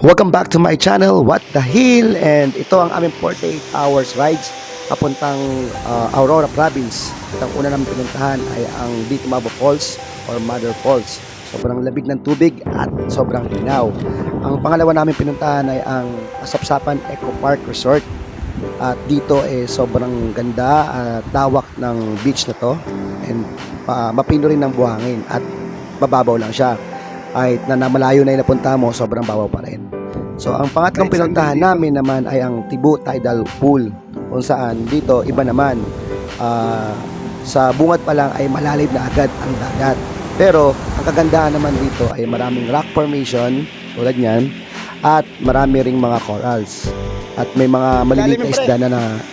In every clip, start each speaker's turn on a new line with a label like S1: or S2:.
S1: Welcome back to my channel, What the Hill, and ito ang aming 48 hours rides papuntang Aurora Province. At ang una namin pinuntahan ay ang Bitmabo Falls or Mother Falls. Sobrang labig ng tubig at sobrang linaw. Ang pangalawa namin pinuntahan ay ang Asapsapan Eco Park Resort. At dito sobrang ganda at lawak ng beach na to, and mapino rin ng buhangin at mababaw lang siya. Kahit na malayo na yung napunta mo, sobrang babaw pa rin. So ang pangatlong pinuntahan namin naman ay ang Tibu Tidal Pool, kung saan dito iba naman, sa bungad pa lang ay malalim na agad ang dagat. Pero ang kagandahan naman dito ay maraming rock formation tulad niyan, at marami ring mga corals, at may mga maliliit na isda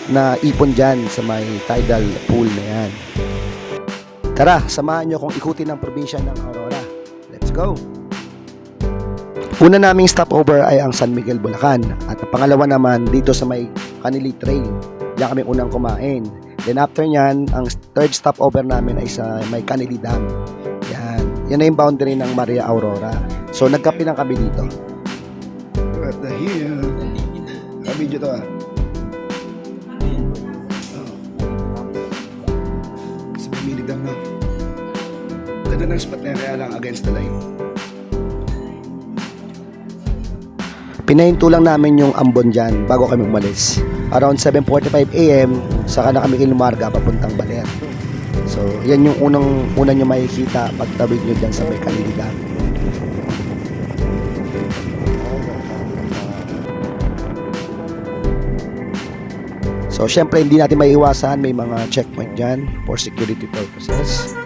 S1: na ipon dyan sa may tidal pool na yan. Tara, samahan nyo kung ikutin ang probinsya ng Aurora. Let's go! Una naming stopover ay ang San Miguel, Bulacan. At ang pangalawa naman dito sa may Canili Trail. Diyan kami unang kumain. Then after nyan, ang third stopover namin ay sa may Canili Dam. Yan na yung boundary ng Maria Aurora. So nagkape lang kami dito.
S2: What the hell? Video to Sa Pamili Dam na. Ganda ng spot na yan, kaya lang against the line.
S1: Pinahinto lang namin yung ambon dyan bago kami umalis. Around 7:45 AM, saka na kami ilumarga papuntang Baler. So, yan yung unang nyo makikita pagtawid nyo dyan sa may Canili Dam. So, syempre, hindi natin maiiwasan, may mga checkpoint dyan for security purposes.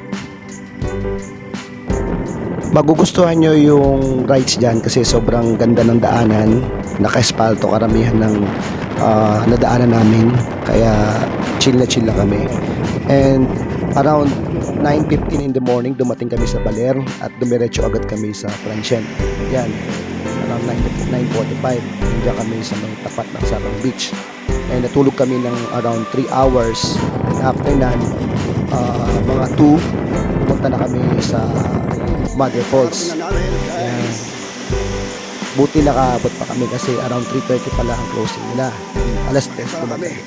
S1: Magugustuhan nyo yung rides dyan kasi sobrang ganda ng daanan. Naka-espalto karamihan ng nadaanan namin. Kaya chill na kami. And around 9:15 in the morning, dumating kami sa Baler at dumiretso agad kami sa Francien. Yan. Around 9:45, nandiyan kami sa may tapat ng Sabang Beach. And natulog kami ng around 3 hours. And after that, mga 2, pumunta na kami sa Mother Falls. Ayan. Buti nakaabot pa kami kasi around 3:30 pala ang closing nila. Alas 3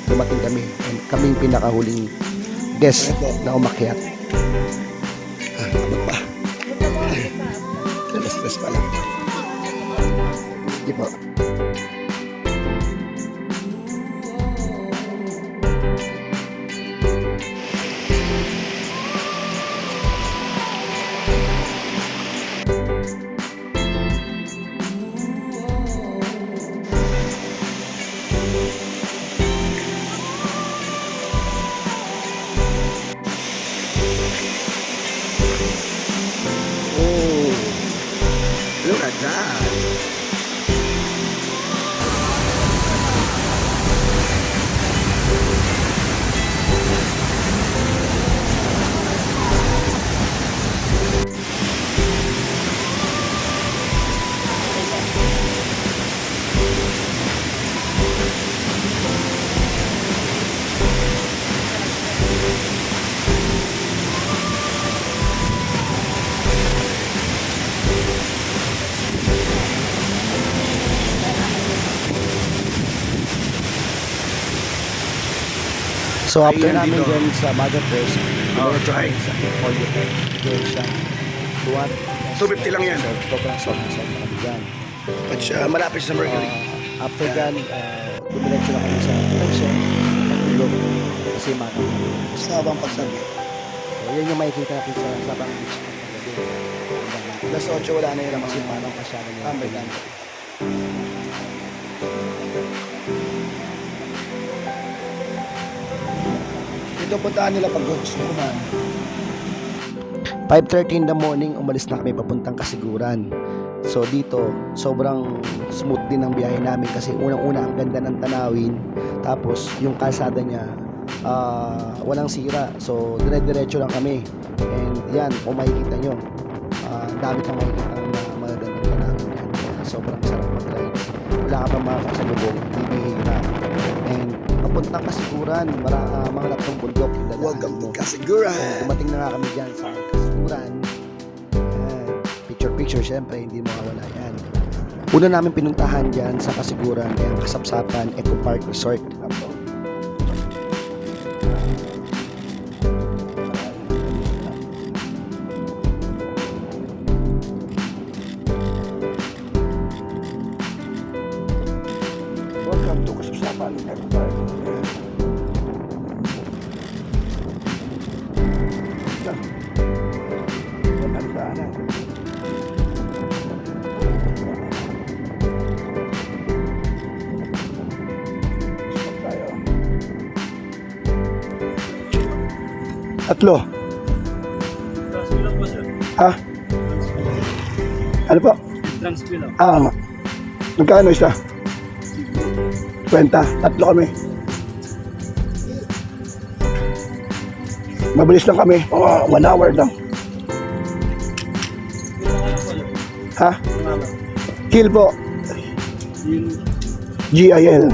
S1: dumating kami. And kami yung pinakahuling guest na umakyat.
S2: Abot pa. Alas 3 pa lang. Di ba? Look at that.
S1: So after
S2: Ayan,
S1: namin
S2: dito.
S1: dyan sa Mother Falls, diretso kami
S2: Alright.
S1: sa Polio Direction. Tuwan.
S2: 250 lang yan.
S1: So, sobrang soft na kami dyan.
S2: At siya, malapit sa Mercury.
S1: After dyan, dumiretso na kami sa Francien, Patulog, kasi Mata.
S2: Basta habang pagsabi.
S1: So yan yung makikita natin sa Sabang Beach.
S2: Alas 8 wala na yun ang
S1: Kasi
S2: mga
S1: parang kasyalan niya.
S2: tambay lang. Ito puntaan nila pag gusto ko man.
S1: 5:30 in the morning, umalis na kami papuntang Kasiguran. So dito, sobrang smooth din ang biyahe namin kasi unang-una ang ganda ng tanawin. Tapos yung kalsada niya, walang sira. So dire-diretso lang kami. And yan, kung makikita nyo, dami kang makikita ng magagandang tanawin yan. Sobrang sarap mag-ride. Wala ka pa makakasalubong, bibihira. And papuntang Kasiguran, mga laptong bundok.
S2: Welcome to Kasiguran.
S1: Dumating na nga kami dyan sa Kasiguran. Picture syempre, hindi mawawala yan. Una namin pinuntahan dyan sa Kasiguran ay ang Kasapsapan Eco Park Resort.
S2: Welcome to Kasapsapan Eco Park. Tatlo.
S3: Transfer lang po, sir.
S2: Ha? Ano po?
S3: Transfer lang.
S2: Magkano isa? 20. Tatlo kami. Mabilis lang kami. 1 hour lang. Ha? Kill po.
S3: Yung
S2: GIL.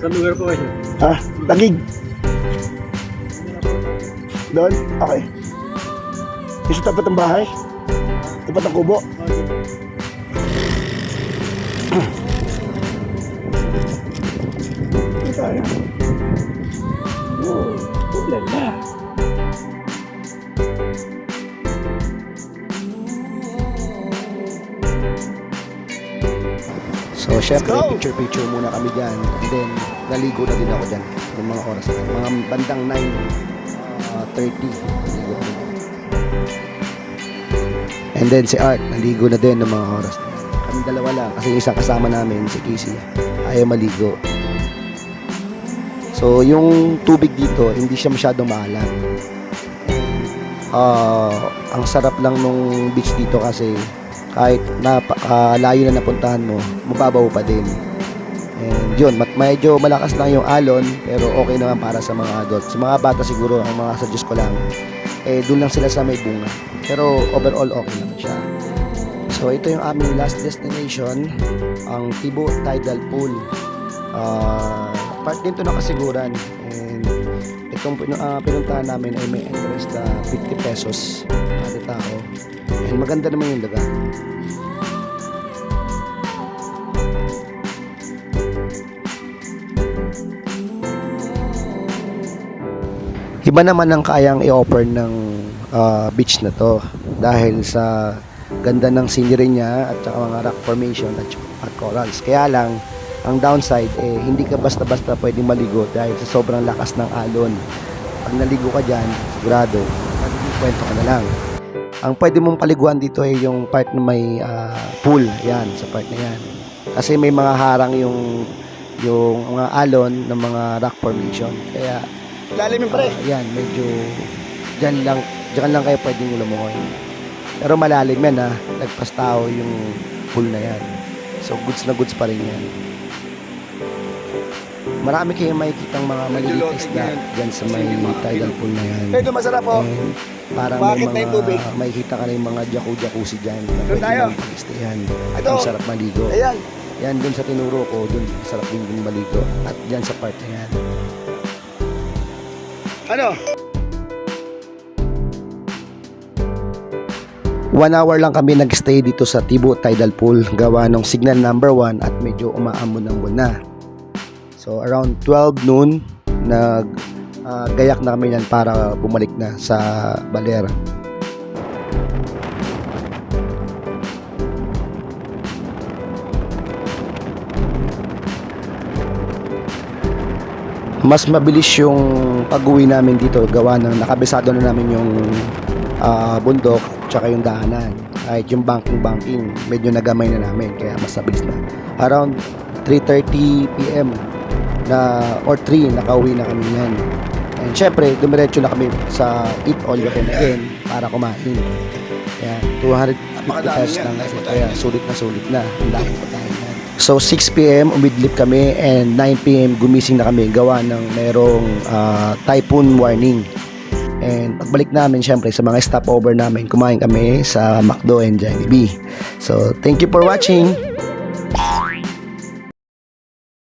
S3: sa lugar po kayo, sir.
S2: Ha? Tagig. Doon? Okay. Isa tapat ng bahay? Tapat ng kubo? Ito tayo. Oh, ulala.
S1: So, syempre, picture-picture muna kami dyan. And then, naligo na din ako dyan. Ng mga oras na. Mga bandang 9:30. Naligo na din. And then, si Art, naligo na din ng mga oras na. Kami dalawa lang. Kasi yung isang kasama namin, si Casey, ayaw maligo. So, yung tubig dito, hindi siya masyadong maalam. Ang sarap lang nung beach dito kasi kahit layo na napuntahan mo, mababaw pa din. And yun, medyo malakas lang yung alon, pero okay naman para sa mga adult. Sa mga bata siguro, ang mga suggest ko lang, doon lang sila sa may bunga. Pero overall, okay naman siya. So, ito yung aming last destination, ang Tibo Tidal Pool. Part din to ng Kasiguran. And itong pinuntahan namin ay may entrance na 50 pesos kada tao. And maganda naman yung lugar. Iba naman ang kayang i-offer ng beach na to dahil sa ganda ng scenery niya at saka mga rock formation at corals. Kaya lang, ang downside, hindi ka basta-basta pwedeng maligo dahil sa sobrang lakas ng alon. Pag naligo ka dyan, sigurado, kwento ka na lang. Ang pwede mong paliguan dito ay yung part na may pool. Yan, sa part na yan. Kasi may mga harang yung mga alon ng mga rock formation. Kaya,
S2: Lalim yung pre.
S1: yan, medyo dyan lang kayo pwedeng lumuhoy. Pero malalim yan ha. Nagpas tao yung pool na yan. So, goods na goods pa rin yan. Marami kayong makikitang mga maliliit isda dyan sa may tidal pool na yan.
S2: Medyo masarap po.
S1: And parang
S2: Bakit na
S1: may
S2: yung tubig?
S1: mga makikita ka na yung mga jacuzzi dyan na
S2: Doon
S1: pwede
S2: tayo.
S1: mong pag-stayan.
S2: Ito.
S1: Ang sarap maligo.
S2: Ayan.
S1: Yan dun sa tinuro ko, dun sarap din maligo. At dyan sa part na yan.
S2: Ano?
S1: 1 hour lang kami nag-stay dito sa Tibo Tidal Pool gawa ng signal number 1 at medyo umaambon ng buwan na. So around 12 noon gayak na kami yan para bumalik na sa Baler. Mas mabilis yung pag-uwi namin dito gawa ng nakabisado na namin yung bundok tsaka yung daanan. Kahit yung banking medyo nagamay na namin kaya mas mabilis na. Around 3:30 PM or 3 nakauwi na kami yan. And syempre dumiretso na kami sa Eat All You Can again para kumain. Kaya 250 pesos lang kasi kaya sulit na. Ang dami pa tayo yan. So 6 PM umidlip kami and 9 PM gumising na kami gawa ng merong typhoon warning. And pagbalik namin syempre sa mga stopover namin kumain kami sa McDo and Jollibee. So thank you for watching.